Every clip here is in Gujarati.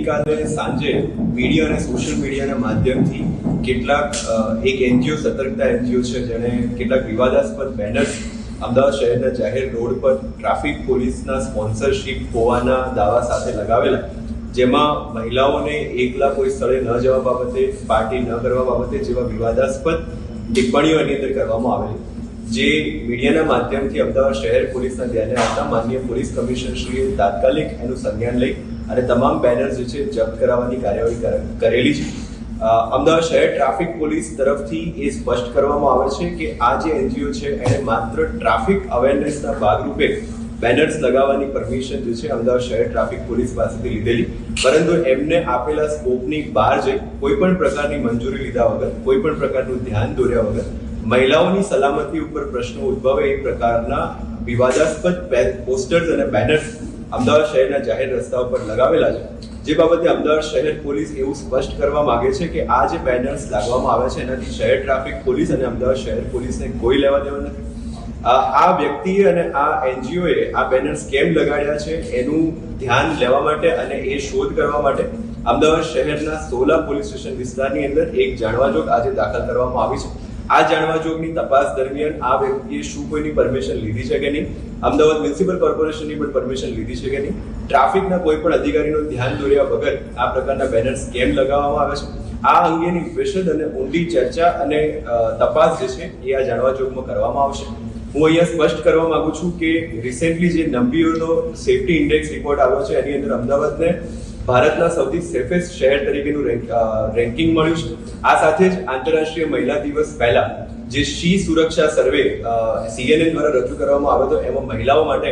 ગઈકાલે સાંજે મીડિયા અને સોશિયલ મીડિયાના માધ્યમથી કેટલાક એક એનજીઓ સતર્કતા એનજીઓ છે જેણે કેટલાક વિવાદાસ્પદ બેનર્સ અમદાવાદ શહેરના જાહેર રોડ પર ટ્રાફિક પોલીસના સ્પોન્સરશિપ હોવાના દાવા સાથે લગાવેલા, જેમાં મહિલાઓને એકલા કોઈ સ્થળે ન જવા બાબતે, પાર્ટી ન કરવા બાબતે જેવા વિવાદાસ્પદ ટિપ્પણીઓ એની અંદર કરવામાં આવેલી, જે મીડિયાના માધ્યમથી અમદાવાદ શહેર પોલીસના ધ્યાને આવતા માનનીય પોલીસ કમિશનરશ્રીએ તાત્કાલિક એનું સંજ્ઞાન લઈ અને તમામ બેનર્સ જે છે જપ્ત કરાવવાની કાર્યવાહી કરેલી છે. અમદાવાદ શહેર ટ્રાફિક પોલીસ તરફથી એ સ્પષ્ટ કરવામાં આવે છે કે આ જે એનજીઓ છે એને માત્ર ટ્રાફિક અવેરનેસના ભાગરૂપે બેનર્સ લગાવવાની પરમિશન જે છે અમદાવાદ શહેર ટ્રાફિક પોલીસ પાસેથી લીધેલી, પરંતુ એમને આપેલા સ્કોપની બહાર જઈ કોઈ પણ પ્રકારની મંજૂરી લીધા વગર, કોઈ પણ પ્રકારનું ધ્યાન દોર્યા વગર મહિલાઓની સલામતી ઉપર પ્રશ્નો ઉદ્ભવે એ પ્રકારના વિવાદાસ્પદ પોસ્ટર્સ અને બેનર્સ અમદાવાદ શહેરના જાહેર રસ્તાઓ પર લગાવેલા છે, જે બાબતે અમદાવાદ શહેર પોલીસ એવું સ્પષ્ટ કરવા માંગે છે કે આ જે બેનર્સ લાગવામાં આવે છે એનાથી શહેર ટ્રાફિક પોલીસ અને અમદાવાદ શહેર પોલીસને કોઈ લેવા દેવા નથી. આ વ્યક્તિએ અને આ એનજીઓએ આ બેનર્સ કેમ લગાડ્યા છે એનું ધ્યાન લેવા માટે અને એ શોધ કરવા માટે અમદાવાદ શહેરના સોલા પોલીસ સ્ટેશન વિસ્તારની અંદર એક જાણવાજોગ આજે દાખલ કરવામાં આવી છે. આ જાણવાજોગની તપાસ દરમિયાન આ વ્યક્તિએ શું કોઈની પરમિશન લીધી છે કે નહીં, અમદાવાદ મ્યુનિસિપલ કોર્પોરેશનની પણ પરમિશન લીધી છે કે નહીં, ટ્રાફિકના કોઈ પણ અધિકારીનું ધ્યાન દોર્યા વગર આ પ્રકારના બેનર્સ કેમ લગાવવામાં આવે છે, આ અંગેની વિશદ અને ઊંડી ચર્ચા અને તપાસ જે છે એ આ જાણવાજોગમાં કરવામાં આવશે. હું અહીંયા સ્પષ્ટ કરવા માંગુ છું કે રિસેન્ટલી જે નંબીઓનો સેફટી ઇન્ડેક્સ રિપોર્ટ આવ્યો છે એની અંદર અમદાવાદને ભારતના સૌથી સેફેસ્ટ શહેર તરીકેનું રેન્કિંગ મળ્યું છે. આ સાથે જ આંતરરાષ્ટ્રીય મહિલા દિવસ પહેલા જે શી સુરક્ષા સર્વે CNN દ્વારા રજૂ કરવામાં આવ્યો હતો એમાં મહિલાઓ માટે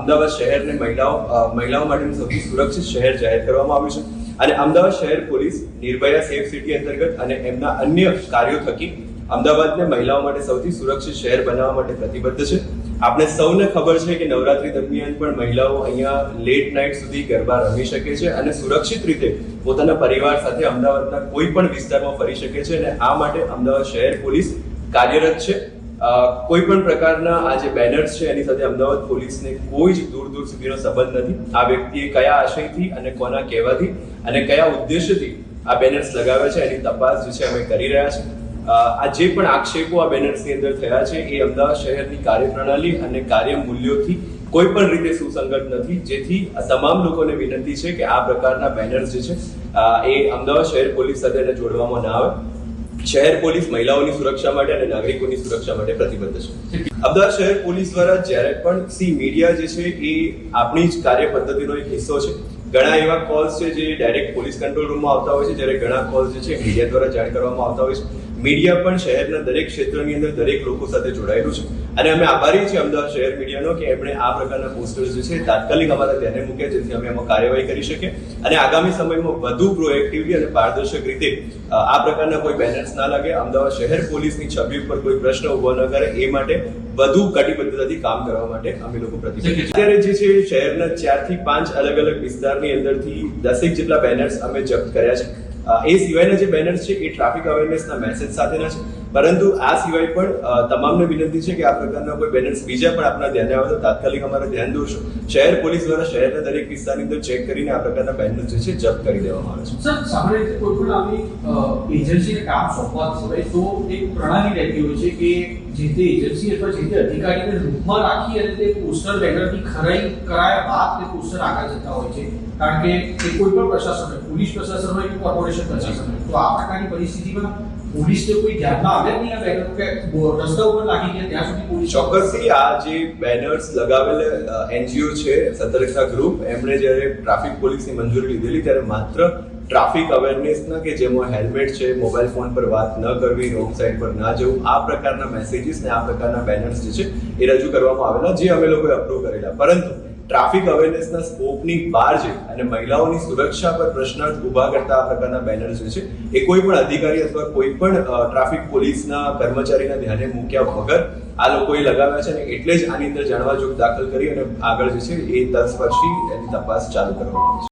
અમદાવાદ શહેરને મહિલાઓ માટેનું સૌથી સુરક્ષિત શહેર જાહેર કરવામાં આવ્યું છે. અને અમદાવાદ શહેર પોલીસ નિર્ભયા સેફ સિટી અંતર્ગત અને એમના અન્ય કાર્યો થકી અમદાવાદને મહિલાઓ માટે સૌથી સુરક્ષિત શહેર બનાવવા માટે પ્રતિબદ્ધ છે. આપણે સૌને ખબર છે કે નવરાત્રી દરમિયાન પણ મહિલાઓ અહીંયા લેટ નાઇટ સુધી ગરબા રમી શકે છે અને સુરક્ષિત રીતે પોતાના પરિવાર સાથે અમદાવાદના કોઈ પણ વિસ્તારમાં ફરી શકે છે, અને આ માટે અમદાવાદ શહેર પોલીસ કાર્યરત છે. કોઈ પણ પ્રકારના આ જે બેનર્સ છે એની સાથે અમદાવાદ પોલીસને કોઈ જ દૂર દૂર સુધીનો સંબંધ નથી. આ વ્યક્તિએ કયા આશયથી અને કોના કહેવાથી અને કયા ઉદ્દેશ્યથી આ બેનર્સ લગાવ્યા છે એની તપાસ જે છે અમે કરી રહ્યા છીએ. આ જે પણ આક્ષેપો આ બેનર્સની અંદર થયા છે એ અમદાવાદ શહેરની કાર્યપ્રણાલી અને કાર્ય મૂલ્યોથી કોઈ પણ રીતે સુસંગત નથી, જેથી તમામ લોકોને વિનંતી છે કે આ પ્રકારના બેનર્સ જે છે એ અમદાવાદ શહેર પોલીસ સાથે જોડવામાં ના આવે. શહેર પોલીસ મહિલાઓની સુરક્ષા માટે અને નાગરિકોની સુરક્ષા માટે પ્રતિબદ્ધ છે. અમદાવાદ શહેર પોલીસ દ્વારા જ્યારે પણ મીડિયા જે છે એ આપણી જ કાર્ય પદ્ધતિનો એક હિસ્સો છે. ઘણા એવા કોલ્સ છે જે ડાયરેક્ટ પોલીસ કંટ્રોલ રૂમમાં આવતા હોય છે, જ્યારે ઘણા કોલ્સ જે છે મીડિયા દ્વારા જાણ કરવામાં આવતા હોય છે. મીડિયા પણ શહેરના દરેક ક્ષેત્રની અંદર દરેક લોકો સાથે જોડાયેલું છે, અને અમે આભારી છીએ અમદાવાદ શહેર મીડિયાનો કે એમણે આ પ્રકારના પોસ્ટર્સ જે છે તાત્કાલિક અમારા ધ્યાને મૂક્યા, જેથી અમે એમાં કાર્યવાહી કરી શકીએ અને આગામી સમયમાં વધુ પ્રોએક્ટિવલી અને પારદર્શક રીતે આ પ્રકારના કોઈ બેનર્સ ના લાગે, અમદાવાદ શહેર પોલીસની છબી ઉપર કોઈ પ્રશ્ન ઉભો ન કરે એ માટે વધુ કટિબદ્ધતાથી કામ કરવા માટે અમે લોકો પ્રતિબદ્ધ. અત્યારે જે છે શહેરના 4 થી 5 અલગ અલગ વિસ્તારની અંદરથી 10 જેટલા બેનર્સ અમે જપ્ત કર્યા છે. એ સિવાયના જે બેનર્સ છે એ ટ્રાફિક અવેરનેસના મેસેજ સાથેના છે, પરંતુ આ સિવાય પણ તમામને વિનંતી છે કે આ પ્રકારના કોઈ બેનર્સ બીજા પણ આપણા ધ્યાને આવે તો તાત્કાલિક અમારા ધ્યાન દોરશો. શહેર પોલીસ દ્વારા શહેરના દરેક વિસ્તારની અંદર ચેક કરીને આ પ્રકારના બેનર્સ જે છે જપ્ત કરી દેવામાં આવે છે. સર, સામાન્ય રીતે કોઈ પણ આવી એજન્સીને કામ સોંપવાથી હોય તો એક પ્રણાલી રહેતી હોય છે કે જે તે એજન્સી અથવા જે તે અધિકારીને રૂમમાં રાખી અને તે પોસ્ટર બેનરની ખરાઈ કરાયા બાદ તે પોસ્ટર આગળ જતા હોય છે, કારણ કે એ કોઈ પણ પ્રશાસન હોય, પોલીસ પ્રશાસન હોય કે કોર્પોરેશન પ્રશાસન હોય, તો આ પ્રકારની પરિસ્થિતિમાં પોલીસને કોઈ ધ્યાનમાં આવે નહીં આ બેનર કે રસ્તા ઉપર લાગી ગયા ત્યાં સુધી પોલીસ? ચોક્કસથી આ જે બેનર્સ લગાવેલ એનજીઓ છે સતર્કતા ગ્રુપ, એમણે જ્યારે ટ્રાફિક પોલીસની મંજૂરી લીધેલી ત્યારે માત્ર ટ્રાફિક અવેરનેસના કે જેમાં હેલ્મેટ છે, મોબાઈલ ફોન પર વાત ન કરવી, રોંગ સાઈડ પર ના જવું, આ પ્રકારના મેસેજીસ ને આ પ્રકારના બેનર્સ જે છે એ રજૂ કરવામાં આવેલા, જે અમે લોકોએ અપ્રૂવ કરેલા. પરંતુ ટ્રાફિક અવેરનેસના સ્કોપની બહાર જઈ અને મહિલાઓની સુરક્ષા પર પ્રશ્નાર્થ ઉભા કરતા આ પ્રકારના બેનર્સ જે છે એ કોઈ પણ અધિકારી અથવા કોઈ પણ ટ્રાફિક પોલીસના કર્મચારીના ધ્યાને મૂક્યા વગર આ લોકોએ લગાવ્યા છે, અને એટલે જ આની અંદર જાણવાજોગ દાખલ કરી અને આગળ જે છે એ તલસ્પર્શી એની તપાસ ચાલુ કરવામાં આવી છે.